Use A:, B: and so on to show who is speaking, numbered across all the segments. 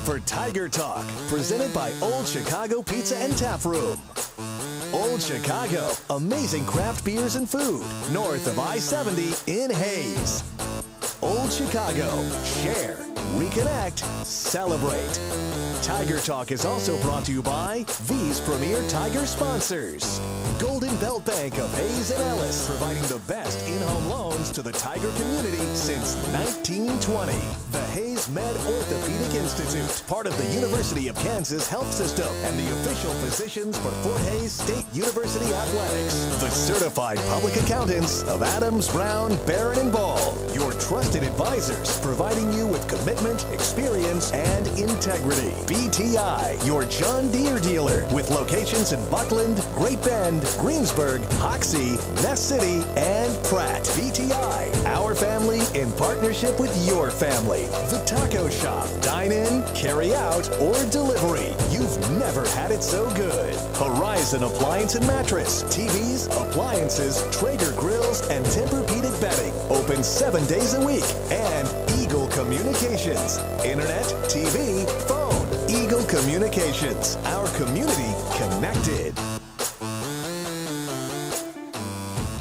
A: for Tiger Talk, presented by Old Chicago Pizza and Tap Room. Old Chicago, amazing craft beers and food, north of I-70 in Hayes. Old Chicago, share, reconnect, celebrate. Tiger Talk is also brought to you by these premier Tiger sponsors. Golden Belt Bank of Hayes and Ellis, providing the best in-home loans to the Tiger community since 1920. The Hayes Med Orthopedic Institute, part of the University of Kansas Health System and the official physicians for Fort Hays State University Athletics. The certified public accountants of Adams, Brown, Barron, and Ball, your trusted advisors, providing you with commitment, experience, and integrity. BTI, your John Deere dealer, with locations in Buckland, Great Bend, Greensburg, Hoxie, Ness City, and Pratt. BTI, our family in partnership with your family. The Taco Shop, dine in, carry out, or delivery. You've never had it so good. Horizon Appliance and Mattress, TVs, appliances, Traeger grills, and Tempur-Pedic bedding. Open 7 days a week. And Eagle Communications, internet, TV, phone. Eagle Communications, our community connected.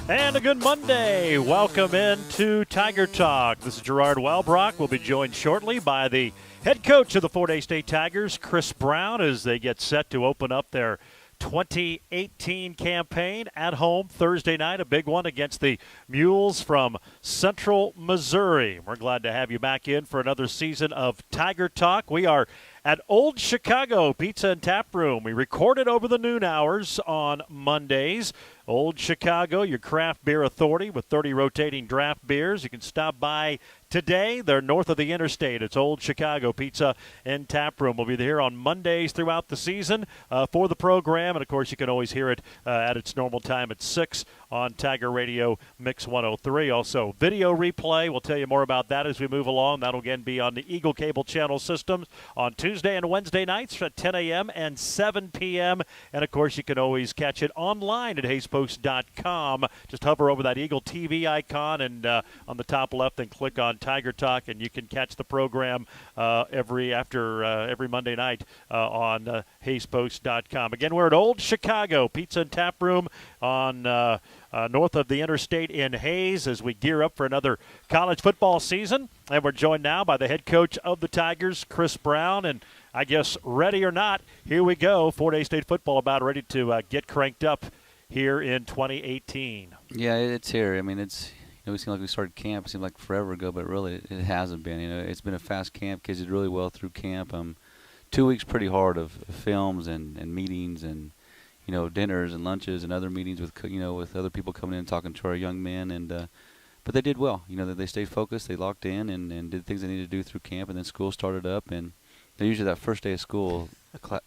B: And a good Monday. Welcome into Tiger Talk. This is Gerard Welbrock. We'll be joined shortly by the head coach of the Fort Hays State Tigers, Chris Brown, as they get set to open up their 2018 campaign at home Thursday night, a big one against the Mules from Central Missouri. We're glad to have you back in for another season of Tiger Talk. We are at Old Chicago Pizza and Tap Room. We record it over the noon hours on Mondays. Old Chicago, your craft beer authority with 30 rotating draft beers. You can stop by today. They're north of the interstate. It's Old Chicago Pizza and Tap Room. We'll be here on Mondays throughout the season for the program. And, of course, you can always hear it at its normal time at 6 on Tiger Radio Mix 103. Also, video replay. We'll tell you more about that as we move along. That'll, again, be on the Eagle Cable Channel systems on Tuesday and Wednesday nights at 10 a.m. and 7 p.m. And, of course, you can always catch it online at HayesPost.com. Just hover over that Eagle TV icon and on the top left, then click on Tiger Talk, and you can catch the program every Monday night on HayesPost.com. Again, we're at Old Chicago Pizza and Tap Room on north of the interstate in Hayes as we gear up for another college football season. And we're joined now by the head coach of the Tigers, Chris Brown. And I guess ready or not, here we go. Fort Hays State football about ready to get cranked up here in 2018.
C: Yeah, it's here. I mean, it seemed like we started camp. It seemed like forever ago, but really it hasn't been. It's been a fast camp. Kids did really well through camp. 2 weeks pretty hard of films and meetings and dinners and lunches and other meetings with other people coming in and talking to our young men. And but they did well. They stayed focused. They locked in and did things they needed to do through camp. And then school started up. And usually that first day of school,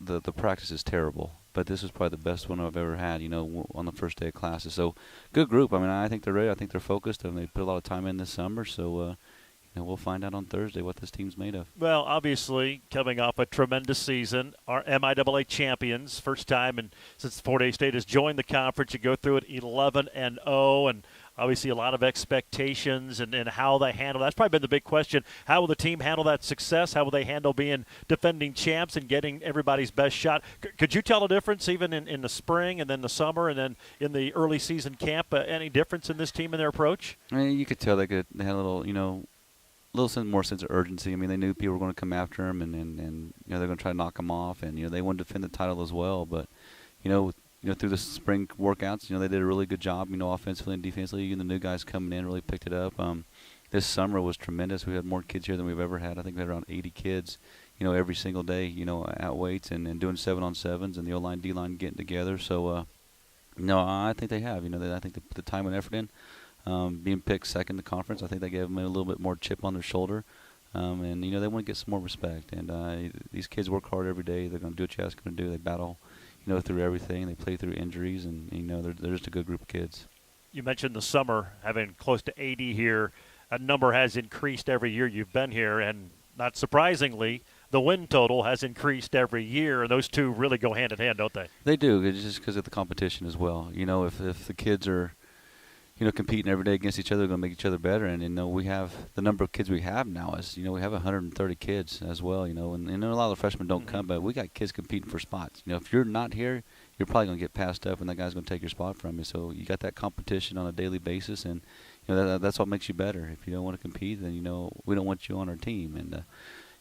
C: the practice is terrible. But this was probably the best one I've ever had, on the first day of classes. So, good group. I mean, I think they're ready. I think they're focused. And they put a lot of time in this summer. So, we'll find out on Thursday what this team's made of.
B: Well, obviously, coming off a tremendous season, our MIAA champions, first time since Fort Hays State has joined the conference. You go through it 11-0, and obviously a lot of expectations and how they handle that. That's probably been the big question. How will the team handle that success? How will they handle being defending champs and getting everybody's best shot? Could you tell a difference even in the spring and then the summer and then in the early season camp? Any difference in this team and their approach?
C: I mean, you could tell they had a little, more sense of urgency. I mean, they knew people were going to come after them and they're going to try to knock them off. And, they want to defend the title as well. But, through the spring workouts, they did a really good job, offensively and defensively. Even the new guys coming in really picked it up. This summer was tremendous. We had more kids here than we've ever had. I think we had around 80 kids, every single day, at weights and doing 7-on-7s and the O-line, D-line getting together. So, no, I think they have. I think they put the time and effort in. Being picked second in the conference, I think they gave them a little bit more chip on their shoulder. And, they want to get some more respect. And these kids work hard every day. They're going to do what you ask them to do. They battle through everything. They play through injuries, and, they're just a good group of kids.
B: You mentioned the summer, having close to 80 here. That number has increased every year you've been here, and not surprisingly, the win total has increased every year, and those two really go hand in hand, don't they?
C: They do. It's just because of the competition as well. If the kids are, competing every day against each other, going to make each other better. And, we have the number of kids we have now is, we have 130 kids as well, and a lot of the freshmen don't come, but we got kids competing for spots. If you're not here, you're probably going to get passed up, and that guy's going to take your spot from you. So you got that competition on a daily basis, and, that's what makes you better. If you don't want to compete, then, we don't want you on our team. And,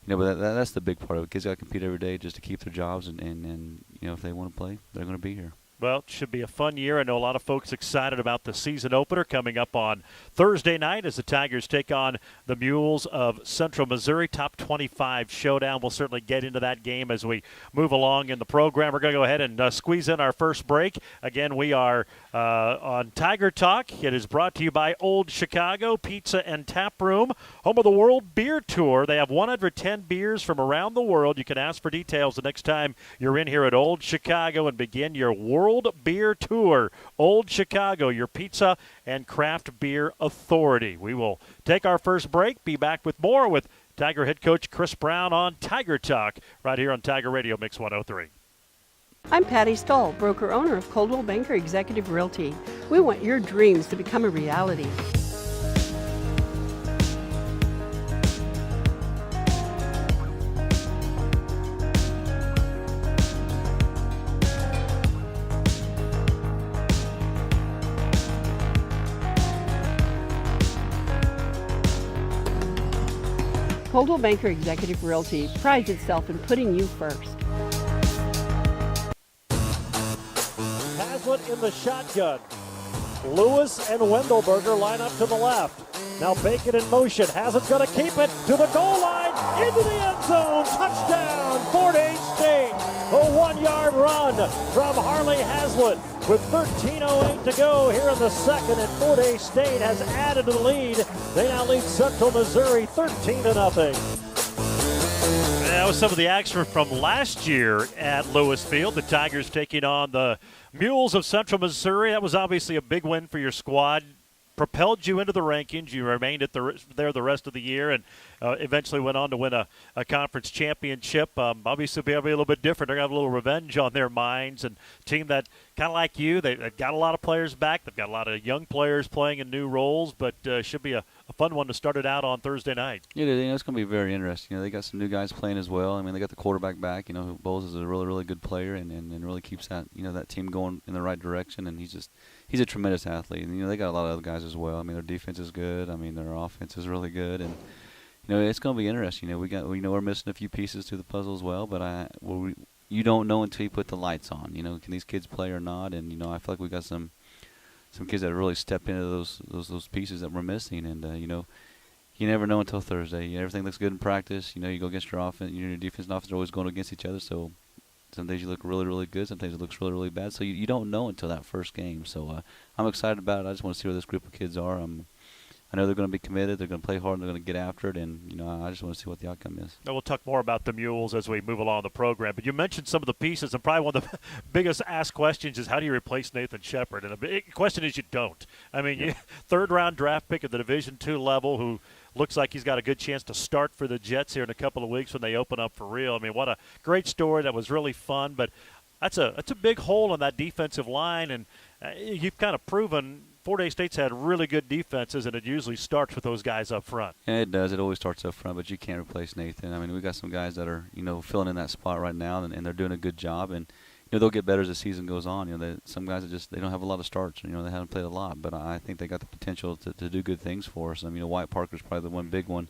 C: but that's the big part of it. Kids got to compete every day just to keep their jobs, and if they want to play, they're going to be here.
B: Well, it should be a fun year. I know a lot of folks excited about the season opener coming up on Thursday night as the Tigers take on the Mules of Central Missouri. Top 25 showdown. We'll certainly get into that game as we move along in the program. We're going to go ahead and squeeze in our first break. Again, we are on Tiger Talk. It is brought to you by Old Chicago Pizza and Tap Room, home of the World Beer Tour. They have 110 beers from around the world. You can ask for details the next time you're in here at Old Chicago and begin your World Beer Tour. Old Chicago, your pizza and craft beer authority. We will take our first break, be back with more with Tiger head coach Chris Brown on Tiger Talk right here on Tiger Radio Mix 103.
D: I'm Patty Stoll, broker-owner of Coldwell Banker Executive Realty. We want your dreams to become a reality. Coldwell Banker Executive Realty prides itself in putting you first.
B: Haslett in the shotgun. Lewis and Wendelberger line up to the left. Now Bacon in motion. Haslett's going to keep it to the goal line. Into the end zone. Touchdown, Fort Hays State. A 1-yard run from Harley Haslett with 13:08 to go here in the second, and Fort Hays State has added to the lead. They now lead Central Missouri 13-0. That was some of the action from last year at Lewis Field. The Tigers taking on the Mules of Central Missouri. That was obviously a big win for your squad. Propelled you into the rankings. You remained there the rest of the year and eventually went on to win a conference championship. Obviously, it'll be a little bit different. They're going to have a little revenge on their minds. And a team that, kind of like you, they've got a lot of players back. They've got a lot of young players playing in new roles, but should be a fun one to start it out on Thursday night.
C: Yeah, it's going to be very interesting. They got some new guys playing as well. I mean, they got the quarterback back. Bowles is a really, really good player and really keeps that that team going in the right direction. And he's a tremendous athlete. And they got a lot of other guys as well. I mean, their defense is good. I mean, their offense is really good. And it's going to be interesting. We're missing a few pieces to the puzzle as well. But you don't know until you put the lights on. Can these kids play or not? And I feel like we got some kids that really step into those pieces that we're missing. And you never know until Thursday. Everything looks good in practice. You go against your offense. Your defense and offense are always going against each other. So some days you look really, really good. Some days it looks really, really bad. So you don't know until that first game. So I'm excited about it. I just want to see where this group of kids are. I know they're going to be committed. They're going to play hard. And they're going to get after it. And, I just want to see what the outcome is.
B: Now we'll talk more about the Mules as we move along the program. But you mentioned some of the pieces, and probably one of the biggest asked questions is how do you replace Nathan Shepard? And the big question is you don't. I mean, third-round draft pick at the Division II level who looks like he's got a good chance to start for the Jets here in a couple of weeks when they open up for real. I mean, what a great story. That was really fun. But that's a big hole in that defensive line, and you've kind of proven – Fort Hays State's had really good defenses, and it usually starts with those guys up front.
C: Yeah, it does. It always starts up front, but you can't replace Nathan. I mean, we got some guys that are, filling in that spot right now, and they're doing a good job. And, they'll get better as the season goes on. Some guys they don't have a lot of starts. They haven't played a lot, but I think they got the potential to do good things for us. I mean, Wyatt Parker's probably the one big one,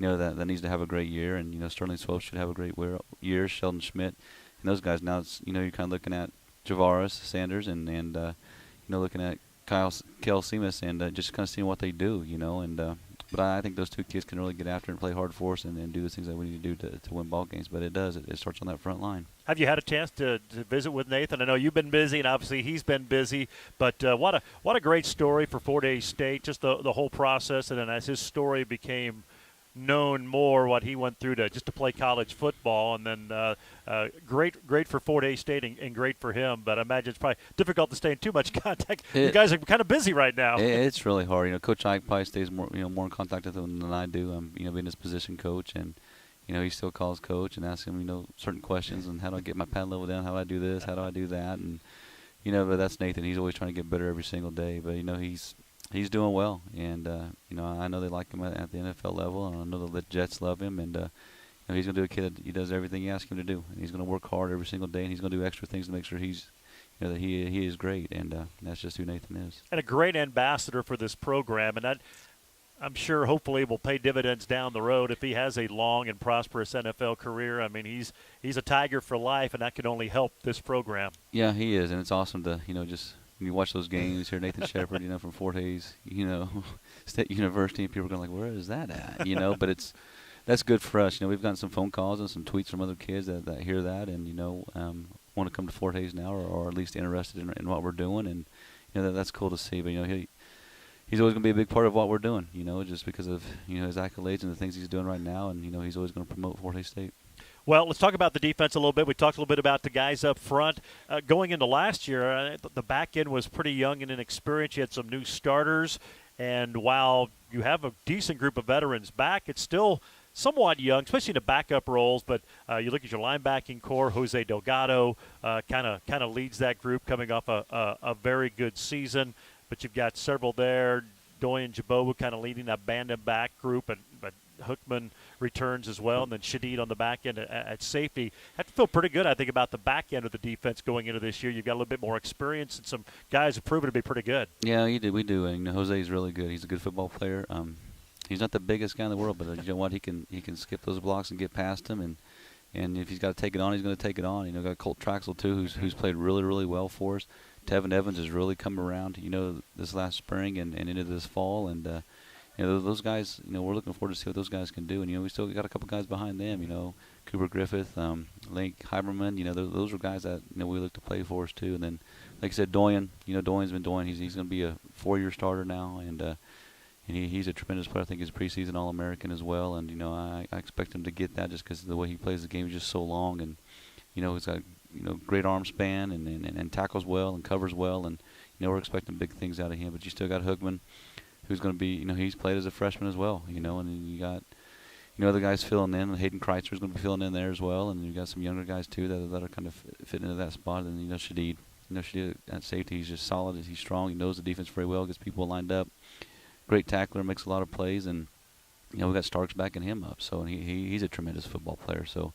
C: that needs to have a great year. And, Sterling Swell should have a great year. Sheldon Schmidt. And those guys now, you're kind of looking at Javaris Sanders and looking at Kel Seamus and just kind of seeing what they do, but I think those two kids can really get after and play hard for us and do the things that we need to do to win ball games. But it does. It starts on that front line.
B: Have you had a chance to visit with Nathan? I know you've been busy, and obviously he's been busy. But what a great story for Fort Hays State, just the whole process. And then as his story became known more, what he went through to play college football, and then great for Fort Hays State and great for him. But I imagine it's probably difficult to stay in too much contact. You guys are kind of busy right now.
C: It's really hard. Coach Ike probably stays more in contact with him than I do. Being his position coach, and he still calls coach and asks him certain questions and how do I get my pad level down? How do I do this? How do I do that? And but that's Nathan. He's always trying to get better every single day. But he's he's doing well, and you know, I know they like him at the NFL level, and I know the Jets love him, and you know, he's going to do a kid that he does everything you ask him to do, and he's going to work hard every single day, and he's going to do extra things to make sure he's, you know, that he is great, and that's just who Nathan is.
B: And a great ambassador for this program, and that, I'm sure, hopefully, will pay dividends down the road if he has a long and prosperous NFL career. I mean, he's a Tiger for life, and that can only help this program.
C: Yeah, he is, and it's awesome to, you know, just when you watch those games, hear Nathan Shepard, you know, from Fort Hays, you know, State University, and people are going like, where is that at? You know, but that's good for us. You know, we've gotten some phone calls and some tweets from other kids that hear that, and you know, want to come to Fort Hays now, or at least interested in what we're doing, and you know, that's cool to see. But you know, he's always going to be a big part of what we're doing, you know, just because of, you know, his accolades and the things he's doing right now, and, you know, he's always going to promote Fort Hays State.
B: Well, let's talk about the defense a little bit. We talked a little bit about the guys up front. Going into last year, the back end was pretty young and inexperienced. You had some new starters, and while you have a decent group of veterans back, it's still somewhat young, especially in the backup roles. But you look at your linebacking core, Jose Delgado kind of leads that group coming off a very good season. But you've got several there. Doyen Jabobu kind of leading that band back group, but Hookman returns as well, and then Shadid on the back end at safety. Have to feel pretty good, I think, about the back end of the defense going into this year. You've got a little bit more experience, and some guys have proven to be pretty good.
C: Yeah, we do. And Jose's really good. He's a good football player. He's not the biggest guy in the world, but you know what? He can skip those blocks and get past him, and if he's got to take it on, he's going to take it on. You know, got Colt Traxel too, who's played really, really well for us. Tevin Evans has really come around, you know, this last spring and into this fall, and you know, those guys, you know, we're looking forward to see what those guys can do, and you know, we still got a couple guys behind them, you know, Cooper Griffith, Link Heiberman, you know, those are guys that, you know, we look to play for us too, and then, like I said, Doyen, you know, Doyen's been Doyen, he's going to be a 4-year starter now, and he's a tremendous player. I think he's a preseason All-American as well, and you know, I expect him to get that just because the way he plays the game is just so long, and you know, he's got, you know, great arm span and tackles well and covers well, and you know, we're expecting big things out of him. But you still got Hookman, who's going to be, you know, he's played as a freshman as well, you know, and then you got, you know, other guys filling in. Hayden Kreitzer is going to be filling in there as well, and you got some younger guys too that are kind of fitting into that spot. And you know, Shadid at safety, he's just solid. He's strong. He knows the defense very well. Gets people lined up. Great tackler, makes a lot of plays, and you know, we got Starks backing him up. So and he's a tremendous football player. So.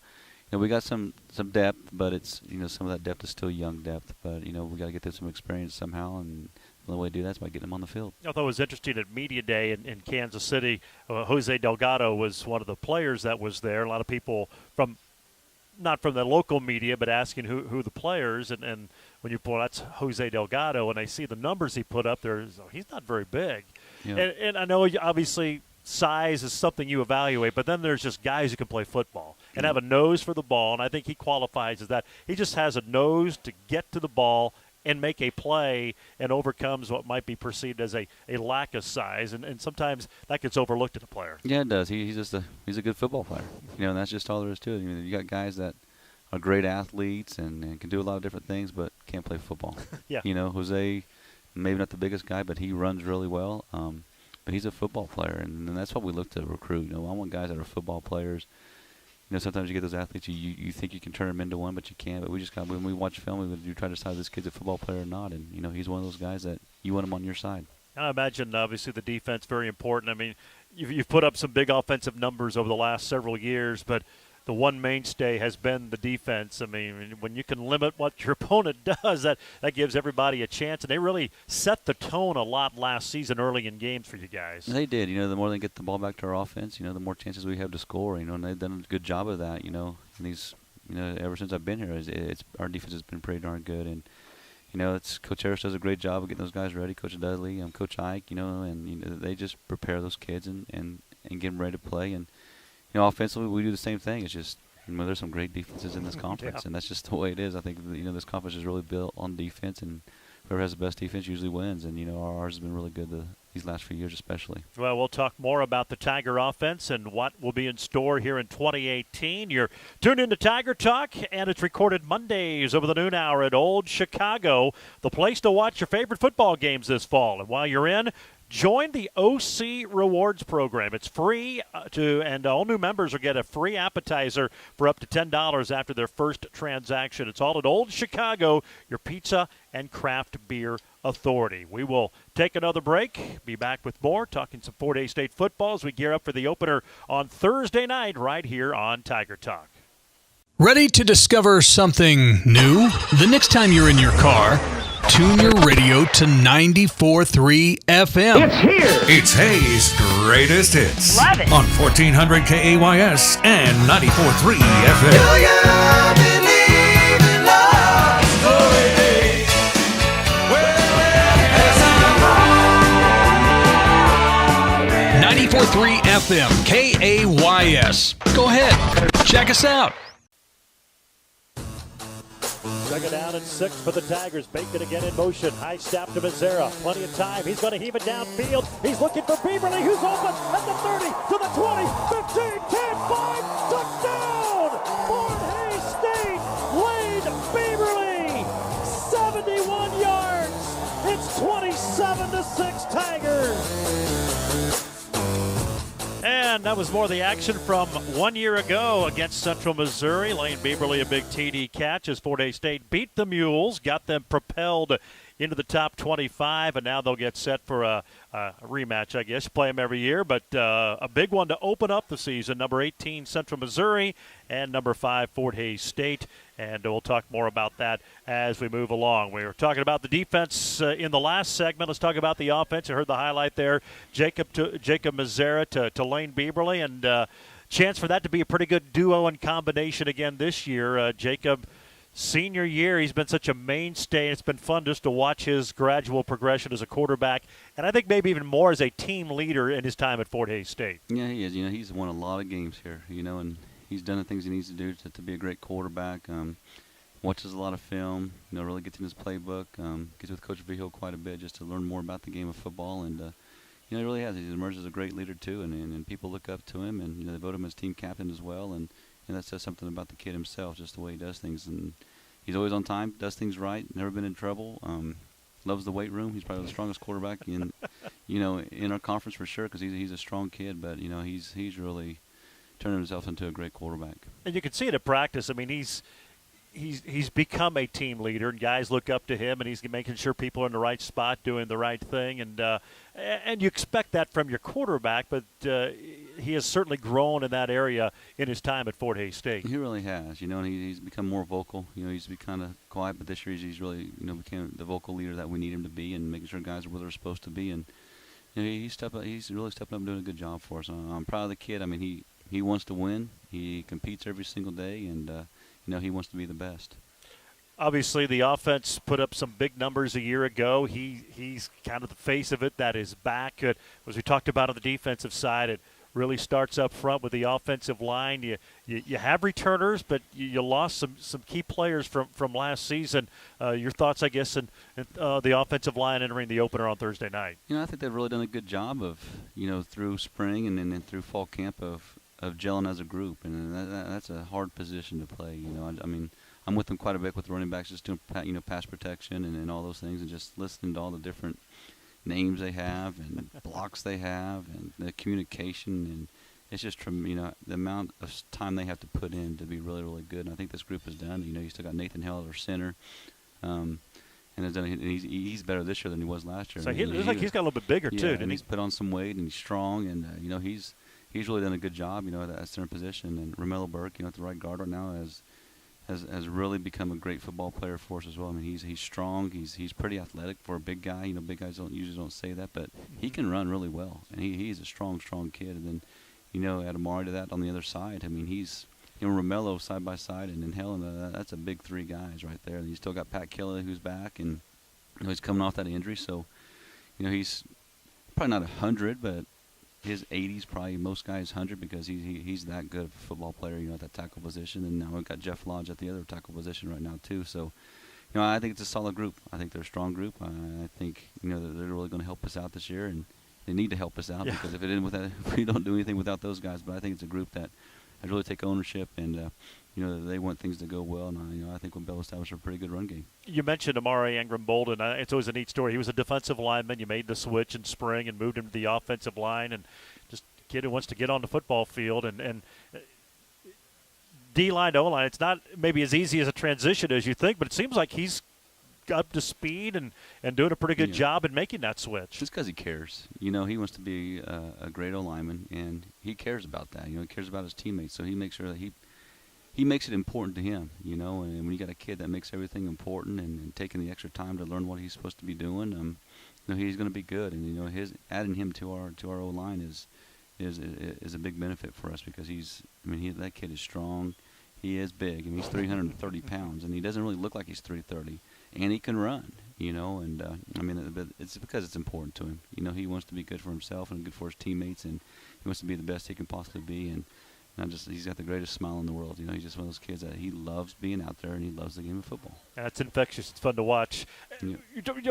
C: You know, we got some depth, but it's, you know, some of that depth is still young depth. But, you know, we got to get them some experience somehow, and the only way to do that is by getting them on the field.
B: I thought it was interesting at Media Day in Kansas City. Jose Delgado was one of the players that was there. A lot of people not from the local media, but asking who the players. And when you pull, that's Jose Delgado, and I see the numbers he put up there, he's not very big. Yeah. And I know, obviously, size is something you evaluate, but then there's just guys who can play football and have a nose for the ball, and I think he qualifies as that. He just has a nose to get to the ball and make a play and overcomes what might be perceived as a lack of size, and sometimes that gets overlooked in a player.
C: Yeah, it does. He's a good football player. You know, and that's just all there is to it. I mean, you got guys that are great athletes and can do a lot of different things, but can't play football.
B: Yeah.
C: You know, Jose, maybe not the biggest guy, but he runs really well. But he's a football player, and that's what we look to recruit. You know, I want guys that are football players. You know, sometimes you get those athletes, you think you can turn them into one, but you can't. But we just got, when we watch film, you try to decide this kid's a football player or not. And, you know, he's one of those guys that you want him on your side.
B: I imagine, obviously, the defense very important. I mean, you've put up some big offensive numbers over the last several years, but the one mainstay has been the defense. I mean, when you can limit what your opponent does, that gives everybody a chance. And they really set the tone a lot last season early in games for you guys.
C: They did. You know, the more they get the ball back to our offense, you know, the more chances we have to score. You know, and they've done a good job of that, you know. And these, you know, ever since I've been here, our defense has been pretty darn good. And, you know, Coach Harris does a great job of getting those guys ready. Coach Dudley, Coach Ike, you know, and you know, they just prepare those kids and get them ready to play. And, you know, offensively, we do the same thing. It's just, you know, there's some great defenses in this conference, and that's just the way it is. I think, you know, this conference is really built on defense, and whoever has the best defense usually wins. And, you know, ours has been really good these last few years especially.
B: Well, we'll talk more about the Tiger offense and what will be in store here in 2018. You're tuned into Tiger Talk, and it's recorded Mondays over the noon hour at Old Chicago, the place to watch your favorite football games this fall. And while you're in, Join the OC Rewards program. It's free and all new members will get a free appetizer for up to $10 after their first transaction. It's all at Old Chicago, your pizza and craft beer authority. We will take another break, be back with more, talking some Fort Hays State football as we gear up for the opener on Thursday night right here on Tiger Talk.
E: Ready to discover something new? The next time you're in your car, tune your radio to 94.3 FM.
F: It's here.
G: It's Hayes' greatest hits.
F: Love it.
G: On 1400 KAYS and 94.3 FM. Do you believe in love? Story. Well,
E: 94.3 FM, KAYS. Go ahead, check us out.
B: Second down and 6 for the Tigers. Bacon again in motion. High snap to Mazzara. Plenty of time. He's going to heave it downfield. He's looking for Beaverly, who's open at the 30, to the 20, 15, 10, 5. Touchdown! Fort Hays State. Wade Beaverly. 71 yards. It's 27-6 Tigers. And that was more of the action from 1 year ago against Central Missouri. Lane Beaverly, a big TD catch as Fort Hays State beat the Mules, got them propelled into the top 25, and now they'll get set for a rematch, I guess. Play them every year, but a big one to open up the season. Number 18, Central Missouri, and number 5, Fort Hays State. And we'll talk more about that as we move along. We were talking about the defense in the last segment. Let's talk about the offense. You heard the highlight there. Jacob Mazzara to Lane Beaverly, and chance for that to be a pretty good duo and combination again this year. Jacob, senior year, he's been such a mainstay. It's been fun just to watch his gradual progression as a quarterback, and I think maybe even more as a team leader in his time at Fort Hays State.
C: Yeah, he is. He's won a lot of games here, and he's done the things he needs to do to be a great quarterback. Watches a lot of film, really gets in his playbook. Gets with Coach Vigil quite a bit just to learn more about the game of football. And, he really has. He's emerged as a great leader, too, and people look up to him. And, they vote him as team captain as well. And that says something about the kid himself, just the way he does things. And he's always on time, does things right, never been in trouble. Loves the weight room. He's probably the strongest quarterback in our conference for sure because he's a strong kid. But, he's really turning himself into a great quarterback.
B: And you can see it at practice. I mean, he's become a team leader, and guys look up to him, and he's making sure people are in the right spot, doing the right thing, and you expect that from your quarterback, but he has certainly grown in that area in his time at Fort Hays State.
C: He really has, and he's become more vocal. He used to be kind of quiet, but this year he's really, became the vocal leader that we need him to be, and making sure guys are where they're supposed to be, and he's really stepping up and doing a good job for us. I'm proud of the kid. I mean, he wants to win. He competes every single day, and he wants to be the best.
B: Obviously, the offense put up some big numbers a year ago. He's kind of the face of it. That is back. As we talked about on the defensive side, it really starts up front with the offensive line. You have returners, but you lost some key players from last season. Your thoughts, I guess, in the offensive line entering the opener on Thursday night?
C: I think they've really done a good job of, through spring and then through fall camp of gelling as a group, and that's a hard position to play. I mean, I'm with them quite a bit with the running backs, just doing pass protection and all those things, and just listening to all the different names they have and blocks they have and the communication, and it's just the amount of time they have to put in to be really, really good. And I think this group has done. You still got Nathan Hell at our center, and has done. And he's better this year than he was last year.
B: So he looks like he's got a little bit bigger too.
C: And he's put on some weight, and he's strong, and he's really done a good job, at that center position. And Romello Burke, at the right guard right now, has really become a great football player for us as well. I mean, he's strong. He's pretty athletic for a big guy. Big guys usually don't say that, but he can run really well, and he's a strong kid. And then, add Amari to that on the other side. I mean, he's Romello side by side, and then Helen. That's a big three guys right there. And you still got Pat Kelly who's back, and he's coming off that injury, so he's probably not 100, but his 80's probably most guys 100 because he's that good of a football player, at that tackle position. And now we've got Jeff Lodge at the other tackle position right now too. So, I think it's a solid group. I think they're a strong group. I think they're really going to help us out this year, and they need to help us out because if we don't do anything without those guys. But I think it's a group that really take ownership, and they want things to go well. And I think we'll be able to establish a pretty good run game.
B: You mentioned Amari Ingram Bolden. It's always a neat story. He was a defensive lineman. You made the switch in spring and moved him to the offensive line, and just a kid who wants to get on the football field and D-line to O-line. It's not maybe as easy as a transition as you think, but it seems like he's up to speed and doing a pretty good job in making that switch.
C: Just because he cares. He wants to be a great O-lineman, and he cares about that. He cares about his teammates, so he makes sure that he makes it important to him, and when you got a kid that makes everything important and taking the extra time to learn what he's supposed to be doing, he's going to be good. And his adding him to our O-line is a big benefit for us because that kid is strong. He is big. He's 330 pounds, and he doesn't really look like he's 330, and he can run. But it's because it's important to him. He wants to be good for himself and good for his teammates, and he wants to be the best he can possibly be. And he's got the greatest smile in the world. He's just one of those kids that he loves being out there and he loves the game of football.
B: And it's infectious. It's fun to watch.
C: Yeah.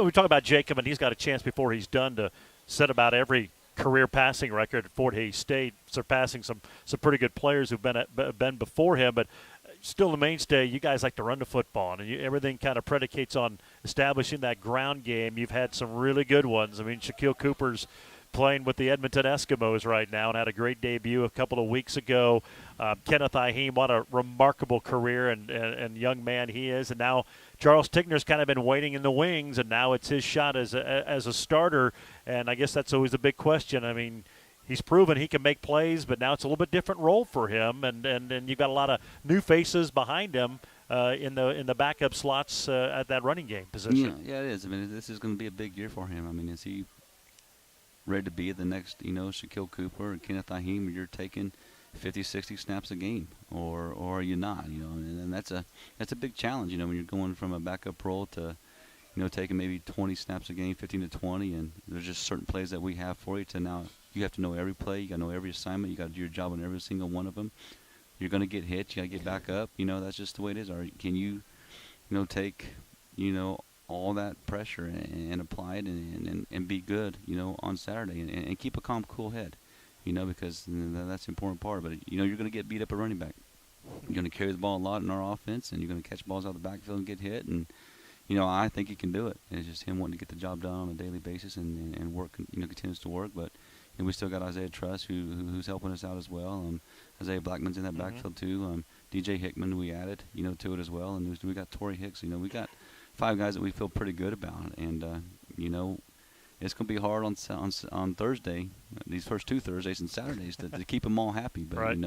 B: We talk about Jacob, and he's got a chance before he's done to set about every career passing record at Fort Hays State, surpassing some pretty good players who've been before him. But still, the mainstay, you guys like to run the football, and everything kind of predicates on establishing that ground game. You've had some really good ones. Shaquille Cooper's playing with the Edmonton Eskimos right now and had a great debut a couple of weeks ago. Kenneth Iheme, what a remarkable career and young man he is. And now Charles Tigner's kind of been waiting in the wings, and now it's his shot as a starter. And I guess that's always a big question. He's proven he can make plays, but now it's a little bit different role for him. And you've got a lot of new faces behind him in the backup slots at that running game position.
C: Yeah, it is. This is going to be a big year for him. Is he ready to be the next, Shaquille Cooper or Kenneth Iheme, where you're taking 50, 60 snaps a game, or are you not? And that's a big challenge. When you're going from a backup role to, taking maybe 20 snaps a game, 15 to 20, and there's just certain plays that we have for you. To now, you have to know every play, you got to know every assignment, you got to do your job on every single one of them. You're going to get hit, you got to get back up. That's just the way it is. Or can you, take, all that pressure and apply it and be good, on Saturday and keep a calm, cool head, because that's the important part. But, you're going to get beat up at running back. You're going to carry the ball a lot in our offense, and you're going to catch balls out of the backfield and get hit. And, I think he can do it. And it's just him wanting to get the job done on a daily basis and work, continues to work. But we still got Isaiah Truss who's helping us out as well. Isaiah Blackman's in that backfield too. DJ Hickman we added, to it as well. And we got Torrey Hicks. We got 5 guys that we feel pretty good about, and it's going to be hard on Thursday, these first 2 Thursdays and Saturdays, to keep them all happy. But
B: right.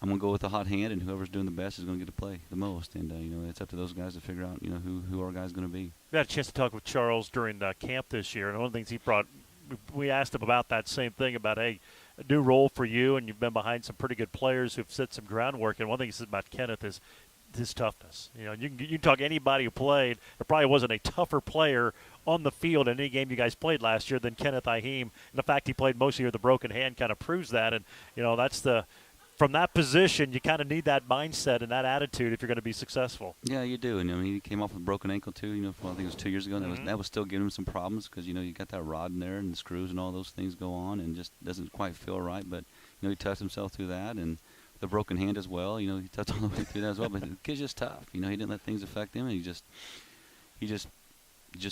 C: I'm going to go with the hot hand, and whoever's doing the best is going to get to play the most. And it's up to those guys to figure out who our guy's going to be.
B: We had a chance to talk with Charles during camp this year, and one of the things he brought, we asked him about that same thing about a new role for you, and you've been behind some pretty good players who've set some groundwork. And one thing he said about Kenneth is his toughness. You can talk to anybody who played. There probably wasn't a tougher player on the field in any game you guys played last year than Kenneth Iheme. And the fact he played most of the year with a broken hand kind of proves that. And, that's from that position, you kind of need that mindset and that attitude if you're going to be successful.
C: Yeah, you do. And he came off with a broken ankle too. I think it was 2 years ago. And that was still giving him some problems because you got that rod in there and the screws and all those things go on and just doesn't quite feel right. But he touched himself through that and the broken hand as well. He touched all the way through that as well. But the kid's just tough. He didn't let things affect him, and he just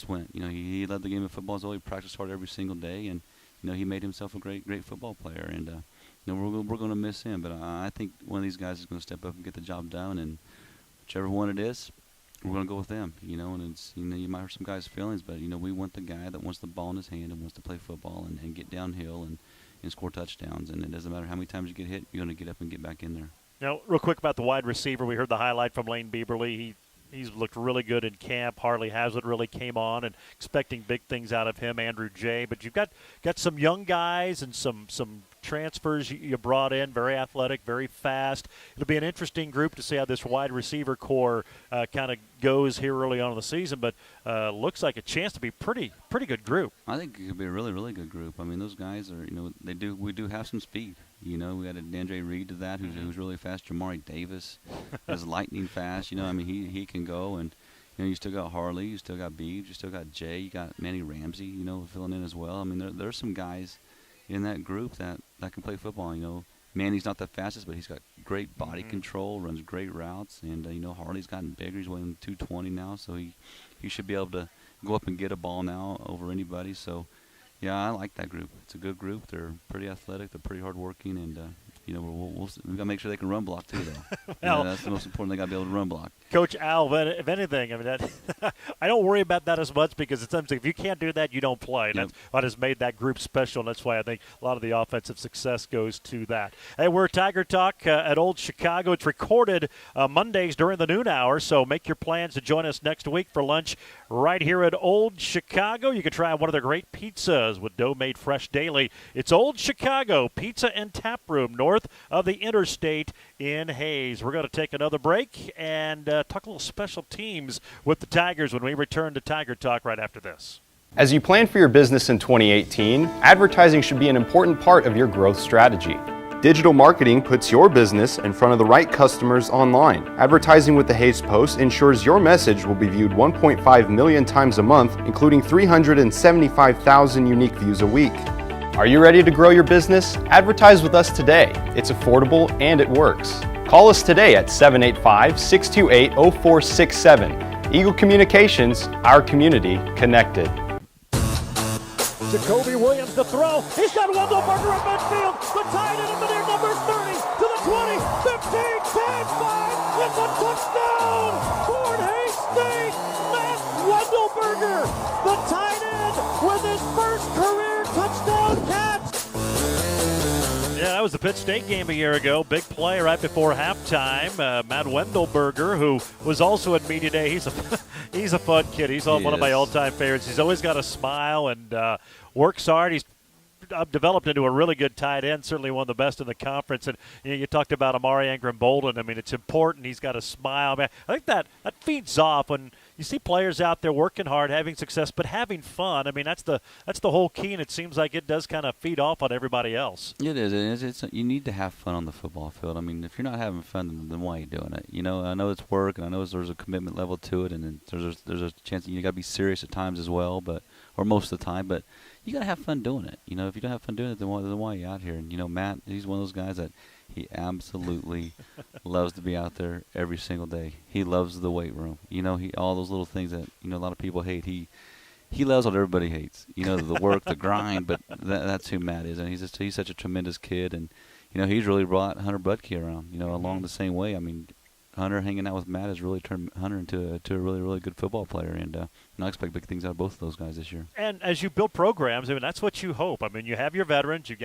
C: went. He led the game of football as well. He practiced hard every single day, and he made himself a great football player. And we're going to miss him. But I think one of these guys is going to step up and get the job done. And whichever one it is, we're going to go with them. And it's you might hurt some guys' feelings, but we want the guy that wants the ball in his hand and wants to play football and get downhill and score touchdowns. And it doesn't matter how many times you get hit, you're going to get up and get back in there.
B: Now, real quick about the wide receiver, we heard the highlight from Lane Bieberly. He's looked really good in camp. Harley Hazlitt really came on, and expecting big things out of him. Andrew J. But you've got some young guys and some transfers you brought in, very athletic, very fast. It'll be an interesting group to see how this wide receiver core kind of goes here early on in the season. But looks like a chance to be pretty good group.
C: I think it could be a really, really good group. Those guys are, we do have some speed. We added DeAndre Reed to that, who's really fast. Jamari Davis is lightning fast. He can go. And, you still got Harley. You still got Beebs. You still got Jay. You got Manny Ramsey, filling in as well. There's some guys in that group that can play football. Manny's not the fastest, but he's got great body control, runs great routes, and Harley's gotten bigger. He's weighing 220 now, so he should be able to go up and get a ball now over anybody. So, yeah, I like that group. It's a good group. They're pretty athletic. They're pretty hardworking, and we've got to make sure they can run block too, though.
B: Well,
C: that's the most important. They got to be able to run block.
B: Coach Al, if anything, I mean, I don't worry about that as much because it's something. If you can't do that, you don't play.
C: Yep.
B: That's what has made that group special, and that's why I think a lot of the offensive success goes to that. Hey, we're Tiger Talk at Old Chicago. It's recorded Mondays during the noon hour, so make your plans to join us next week for lunch right here at Old Chicago. You can try one of their great pizzas with dough made fresh daily. It's Old Chicago Pizza and Tap Room, north of the interstate in Hayes. We're going to take another break and talk a little special teams with the Tigers when we return to Tiger Talk right after this.
F: As you plan for your business in 2018, advertising should be an important part of your growth strategy. Digital marketing puts your business in front of the right customers online. Advertising with the Hayes Post ensures your message will be viewed 1.5 million times a month, including 375,000 unique views a week. Are you ready to grow your business? Advertise with us today. It's affordable and it works. Call us today at 785-628-0467. Eagle Communications, our community connected.
B: Jacoby Williams to throw. He's got Wendell Berger at midfield. The tight end in there, number 30 to the 20, 15, 10, 5. It's a touchdown. Fort Hays State. Matt Wendell Berger, the tight end, with his first career touchdown catch. Yeah, that was the Pitt State game a year ago. Big play right before halftime. Matt Wendelberger, who was also at Media Day, he's a fun kid. He's one of my all-time favorites. He's always got a smile and works hard. He's developed into a really good tight end, certainly one of the best in the conference. And you talked about Amari Angram-Bolden. I mean, it's important. He's got a smile. Man, I think that feeds off when you see players out there working hard, having success, but having fun. I mean, that's the whole key, and it seems like it does kind of feed off on everybody else.
C: It is. It's you need to have fun on the football field. I mean, if you're not having fun, then why are you doing it? I know it's work, and I know there's a commitment level to it, and there's a chance that you got to be serious at times as well, or most of the time, but you got to have fun doing it. If you don't have fun doing it, then why are you out here? And, Matt, he's one of those guys that he absolutely loves to be out there every single day. He loves the weight room. All those little things that, a lot of people hate. He loves what everybody hates. The work, the grind, but that's who Matt is. And he's such a tremendous kid. And, he's really brought Hunter Budke around, along the same way. I mean, Hunter hanging out with Matt has really turned Hunter into a really, really good football player. And I expect big things out of both of those guys this year.
B: And as you build programs, I mean, that's what you hope. I mean, you have your veterans. You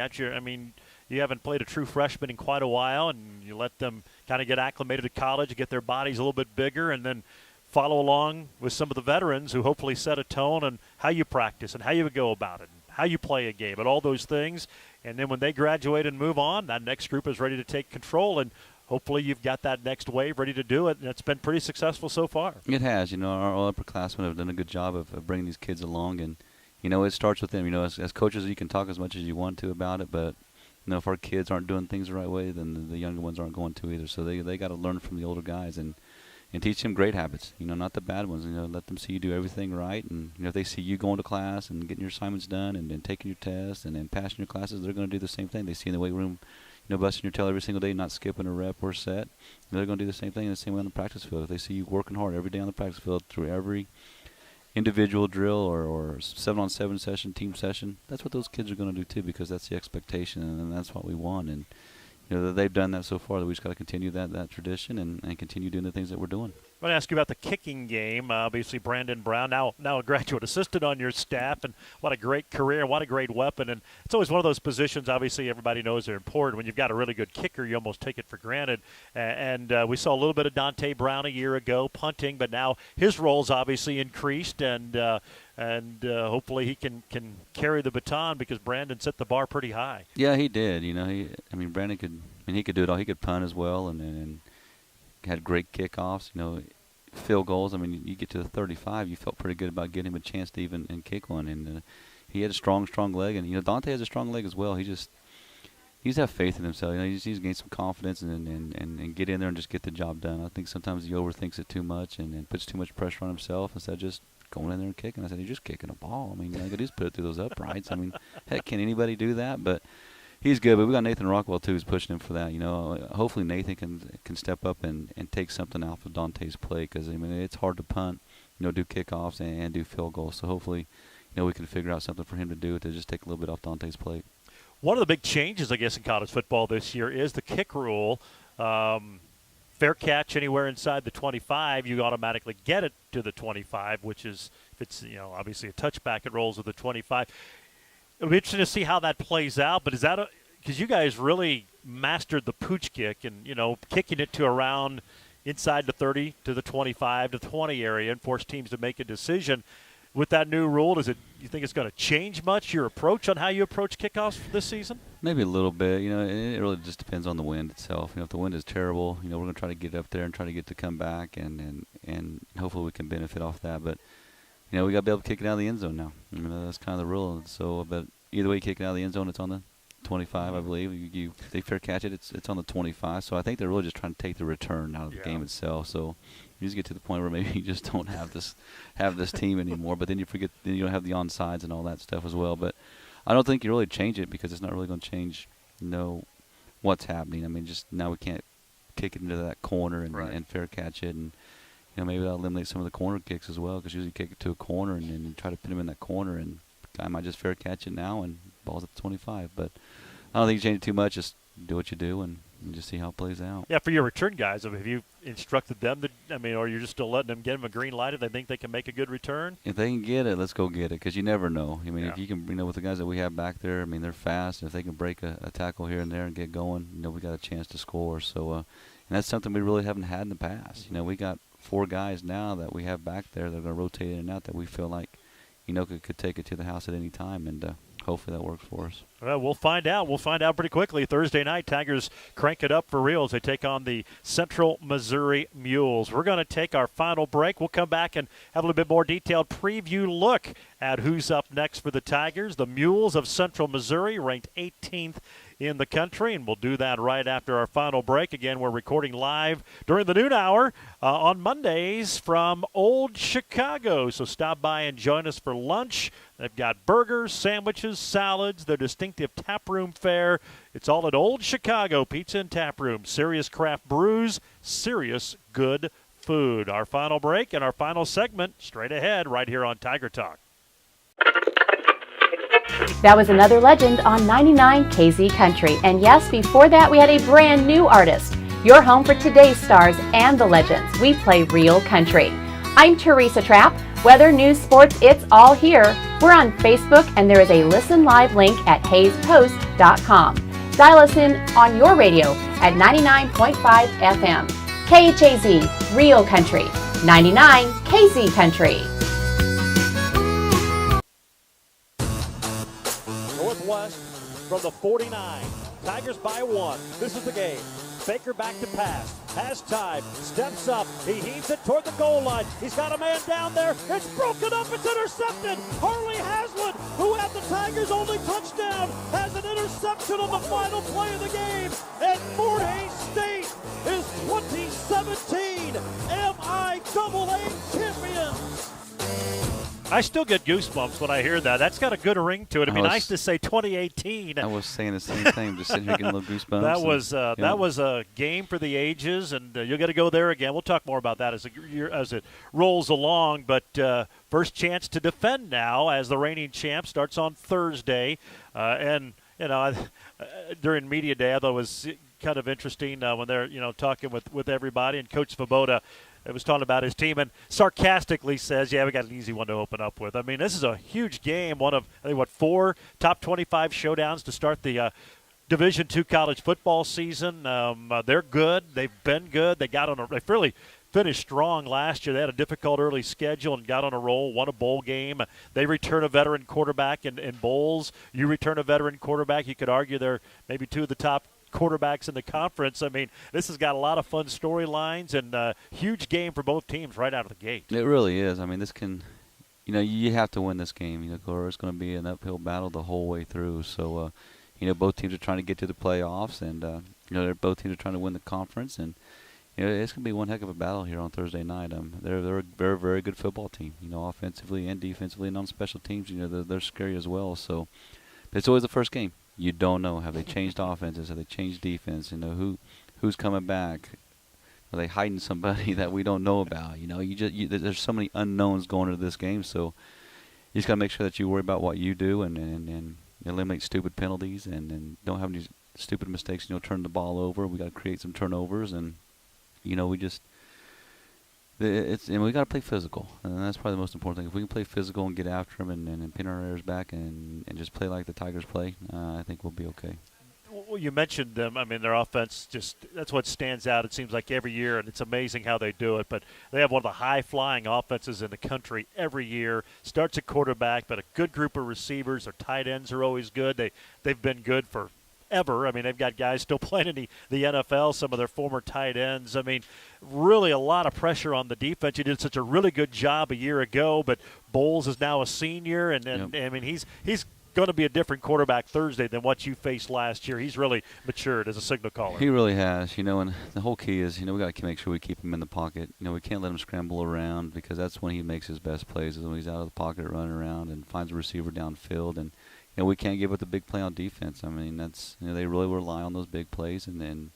B: haven't played a true freshman in quite a while, and you let them kind of get acclimated to college, get their bodies a little bit bigger, and then follow along with some of the veterans who hopefully set a tone on how you practice and how you go about it, and how you play a game, and all those things. And then when they graduate and move on, that next group is ready to take control, and hopefully you've got that next wave ready to do it, and it's been pretty successful so far.
C: It has. Our upperclassmen have done a good job of bringing these kids along, and, it starts with them. As coaches, you can talk as much as you want to about it, but if our kids aren't doing things the right way, then the younger ones aren't going to either. So they got to learn from the older guys and teach them great habits, not the bad ones. Let them see you do everything right. And, if they see you going to class and getting your assignments done and taking your tests and passing your classes, they're going to do the same thing. They see in the weight room, busting your tail every single day, not skipping a rep or set. They're going to do the same thing the same way on the practice field. If they see you working hard every day on the practice field through every individual drill or 7-on-7 session, team session, that's what those kids are going to do too, because that's the expectation and that's what we want. And they've done that so far, that we just got to continue that tradition and continue doing the things that we're doing.
B: I want to ask you about the kicking game. Obviously, Brandon Brown, now a graduate assistant on your staff, and what a great career, what a great weapon. And it's always one of those positions, obviously, everybody knows they're important. When you've got a really good kicker, you almost take it for granted. And we saw a little bit of Dante Brown a year ago, punting, but now his role's obviously increased, and hopefully he can carry the baton, because Brandon set the bar pretty high.
C: Yeah, he did. Brandon he could do it all. He could punt as well, and had great kickoffs. Field goals. I mean, you get to the 35, you felt pretty good about getting him a chance to even and kick one. And he had a strong leg. And Dante has a strong leg as well. He just have faith in himself. He just needs to gain some confidence and get in there and just get the job done. I think sometimes he overthinks it too much and puts too much pressure on himself instead of just going in there and kicking. I said, you're just kicking a ball. I mean, all you got to do is put it through those uprights. I mean, heck, can anybody do that? But He's good, but we got Nathan Rockwell too, who's pushing him for that. Hopefully Nathan can step up and take something off of Dante's plate, because it's hard to punt, do kickoffs and do field goals. So hopefully, we can figure out something for him to do to just take a little bit off Dante's plate.
B: One of the big changes, I guess, in college football this year is the kick rule. Fair catch anywhere inside the 25, you automatically get it to the 25, which is, if it's obviously a touchback, it rolls to the 25. It'll be interesting to see how that plays out, but is that because you guys really mastered the pooch kick and, kicking it to around inside the 30 to the 25 to 20 area and force teams to make a decision. With that new rule, you think it's going to change much, your approach on how you approach kickoffs this season?
C: Maybe a little bit. It really just depends on the wind itself. If the wind is terrible, we're going to try to get up there and try to get to come back, and hopefully we can benefit off that. But, we got to be able to kick it out of the end zone now. That's kind of the rule. So, but either way you kick it out of the end zone, it's on the 25, I believe. If they fair catch it, it's on the 25. So I think they're really just trying to take the return out of the game itself. So you just get to the point where maybe you just don't have this team anymore. But then you forget, then you don't have the onsides and all that stuff as well. But I don't think you really change it, because it's not really going to change, what's happening. Just now we can't kick it into that corner and fair catch it, and maybe that'll eliminate some of the corner kicks as well, because usually you kick it to a corner and then you try to pin him in that corner, and guy might just fair catch it now and ball's at the 25. But I don't think you change it too much. Just do what you do and just see how it plays out.
B: Yeah, for your return guys, have you instructed them or you're just still letting them get them a green light if they think they can make a good return?
C: If they can get it, let's go get it, because you never know. If you can, with the guys that we have back there, they're fast. If they can break a tackle here and there and get going, we got a chance to score. So, and that's something we really haven't had in the past. We got 4 guys now that we have back there that are going to rotate in and out that we feel like, could take it to the house at any time, and hopefully that works for us.
B: Well, we'll find out. We'll find out pretty quickly. Thursday night, Tigers crank it up for real as they take on the Central Missouri Mules. We're going to take our final break. We'll come back and have a little bit more detailed preview look at who's up next for the Tigers. The Mules of Central Missouri, ranked 18th in the country, and we'll do that right after our final break. Again, we're recording live during the noon hour on Mondays from Old Chicago, so stop by and join us for lunch. They've got burgers, sandwiches, salads, their distinctive taproom fare. It's all at Old Chicago Pizza and Taproom. Serious craft brews, serious good food. Our final break and our final segment straight ahead right here on Tiger Talk.
H: That was another legend on 99 KZ Country. And yes, before that we had a brand new artist. Your home for today's stars and the legends. We play real country. I'm Teresa Trapp. Weather, news, sports, it's all here. We're on Facebook, and there is a listen live link at hayespost.com. Dial us in on your radio at 99.5 FM. KHAZ, Real Country. 99 KZ Country.
B: Northwest from the 49. Tigers by 1. This is the game. Baker back to pass. Has time. Steps up. He heaves it toward the goal line. He's got a man down there. It's broken up. It's intercepted. Harley Haslam, who had the Tigers' only touchdown, has an interception on the final play of the game. And Fort Hays State is 2017 MIAA champions. I still get goosebumps when I hear that. That's got a good ring to it. It'd be nice to say 2018.
C: I was saying the same thing, just sitting here getting a little goosebumps.
B: That was a game for the ages, and you'll get to go there again. We'll talk more about that as it rolls along. But first chance to defend now as the reigning champ starts on Thursday. During media day, I thought it was kind of interesting when they're talking with everybody, and Coach Svoboda was talking about his team and sarcastically says, we got an easy one to open up with. I mean, this is a huge game, one of, 4 top 25 showdowns to start the Division II college football season. They're good. They've been good. They really finished strong last year. They had a difficult early schedule and got on a roll, won a bowl game. They return a veteran quarterback in bowls. You return a veteran quarterback. You could argue they're maybe 2 of the top quarterbacks in the conference. I mean, this has got a lot of fun storylines and a huge game for both teams right out of the gate.
C: It really is. I mean, this can, you have to win this game. It's going to be an uphill battle the whole way through. So, both teams are trying to get to the playoffs, and both teams are trying to win the conference, and it's going to be one heck of a battle here on Thursday night. They're a very, very good football team. Offensively and defensively, and on special teams, they're scary as well. So, it's always the first game. You don't know. Have they changed offenses? Have they changed defense? You know, who's coming back? Are they hiding somebody that we don't know about? You know, there's so many unknowns going into this game, so you just got to make sure that you worry about what you do and eliminate stupid penalties and don't have any stupid mistakes. You know, turn the ball over. We got to create some turnovers, and you know, we got to play physical, and that's probably the most important thing. If we can play physical and get after them and pin our ears back and just play like the Tigers play, I think we'll be okay.
B: Well, you mentioned them. I mean, their offense that's what stands out, it seems like, every year, and it's amazing how they do it. But they have one of the high-flying offenses in the country every year. Starts at quarterback, but a good group of receivers. Their tight ends are always good. They've been good forever. I mean, they've got guys still playing in the NFL, some of their former tight ends. I mean, really a lot of pressure on the defense. You did such a really good job a year ago, but Bowles is now a senior, and I mean, he's going to be a different quarterback Thursday than what you faced last year. He's really matured as a signal caller.
C: He really has, you know, and the whole key is, you know, we got to make sure we keep him in the pocket. You know, we can't let him scramble around because that's when he makes his best plays, is when he's out of the pocket running around and finds a receiver downfield. And, you know, we can't give up the big play on defense. I mean, that's, you know, they really rely on those big plays. And then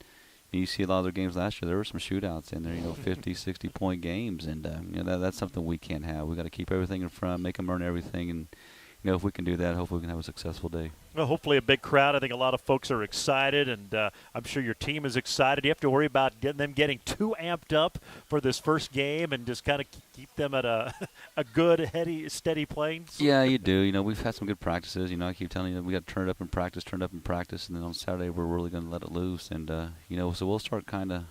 C: you see a lot of their games last year, there were some shootouts in there, you know, 50, 60-point games. And, you know, that's something we can't have. We got to keep everything in front, make them earn everything, and you know, if we can do that, hopefully we can have a successful day.
B: Well, hopefully a big crowd. I think a lot of folks are excited, and I'm sure your team is excited. You have to worry about getting too amped up for this first game and just kind of keep them at a good, heady, steady plane.
C: Yeah, you do. You know, we've had some good practices. You know, I keep telling you that we got to turn it up in practice, and then on Saturday we're really going to let it loose. And, you know, so we'll start kind of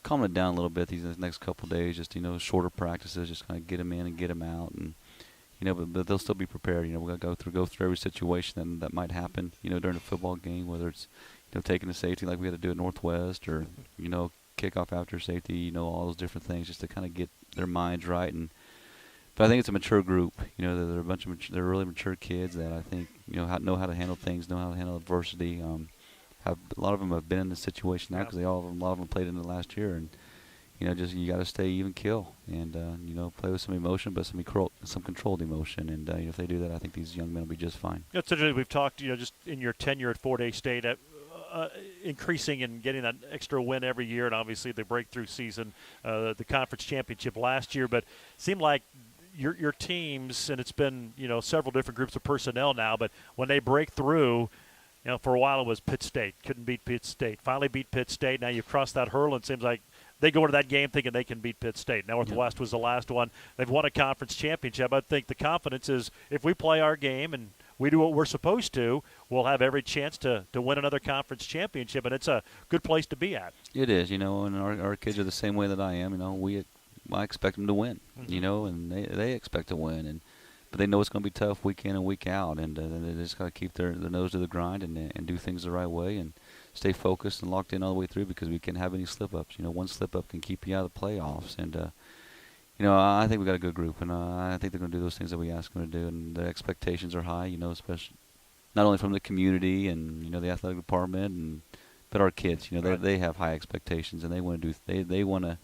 C: calming it down a little bit these next couple of days, just, you know, shorter practices, just kind of get them in and get them out. And you know, but they'll still be prepared. You know, we're gonna go through every situation that might happen. You know, during a football game, whether it's, you know, taking a safety like we had to do at Northwest, or, you know, kickoff after safety. You know, all those different things just to kind of get their minds right. But I think it's a mature group. You know, they're really mature kids that I think, you know, know how to handle things, know how to handle adversity. A lot of them have been in this situation now because a lot of them played in it last year, and you know, just you got to stay even kill and, you know, play with some emotion, but some controlled emotion. And if they do that, I think these young men will be just fine.
B: It's interesting. We've talked, you know, just in your tenure at Fort Hays State, increasing and getting that extra win every year, and obviously the breakthrough season, the conference championship last year. But it seemed like your teams, and it's been, you know, several different groups of personnel now, but when they break through, you know, for a while it was Pitt State. Couldn't beat Pitt State. Finally beat Pitt State. Now you've crossed that hurdle, and it seems like they go into that game thinking they can beat Pitt State. Northwest was the last one. They've won a conference championship. I think the confidence is if we play our game and we do what we're supposed to, we'll have every chance to win another conference championship, and it's a good place to be at.
C: It is, you know, and our kids are the same way that I am. You know, I expect them to win, you know, and they expect to win. But they know it's going to be tough week in and week out, and they just got to keep their nose to the grind and do things the right way and stay focused and locked in all the way through, because we can't have any slip-ups. You know, one slip-up can keep you out of the playoffs. And, you know, I think we got a good group, and I think they're going to do those things that we ask them to do. And their expectations are high, you know, especially not only from the community and, you know, the athletic department, but our kids. You know, they have high expectations, and they want to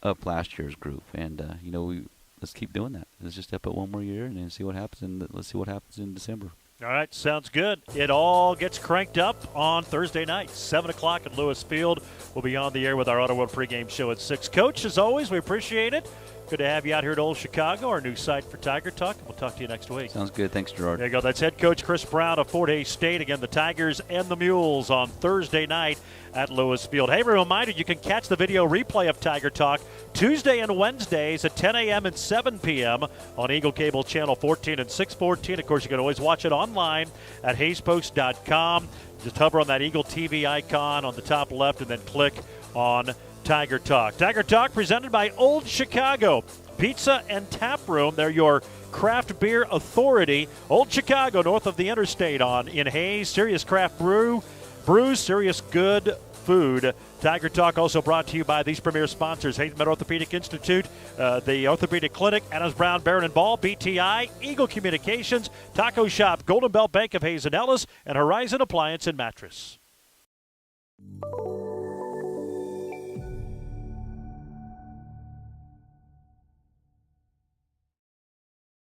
C: up last year's group. And, you know, let's keep doing that. Let's just step up one more year and then see what happens. And let's see what happens in December.
B: All right, sounds good. It all gets cranked up on Thursday night, 7 o'clock at Lewis Field. We'll be on the air with our Auto World pregame show at 6. Coach, as always, we appreciate it. Good to have you out here at Old Chicago, our new site for Tiger Talk. We'll talk to you next week.
C: Sounds good. Thanks, Gerard.
B: There you go. That's head coach Chris Brown of Fort Hays State. Again, the Tigers and the Mules on Thursday night at Lewis Field. Hey, reminder, you can catch the video replay of Tiger Talk Tuesday and Wednesdays at 10 a.m. and 7 p.m. on Eagle Cable Channel 14 and 614. Of course, you can always watch it online at HaysPost.com. Just hover on that Eagle TV icon on the top left and then click on Tiger Talk. Tiger Talk presented by Old Chicago Pizza and Tap Room. They're your craft beer authority. Old Chicago, north of the interstate in Hays. Serious craft brews, serious good food. Tiger Talk also brought to you by these premier sponsors: Hayes Med Orthopedic Institute, the Orthopedic Clinic, Adams Brown, Barron and Ball, BTI, Eagle Communications, Taco Shop, Golden Belt Bank of Hayes and Ellis, and Horizon Appliance and Mattress.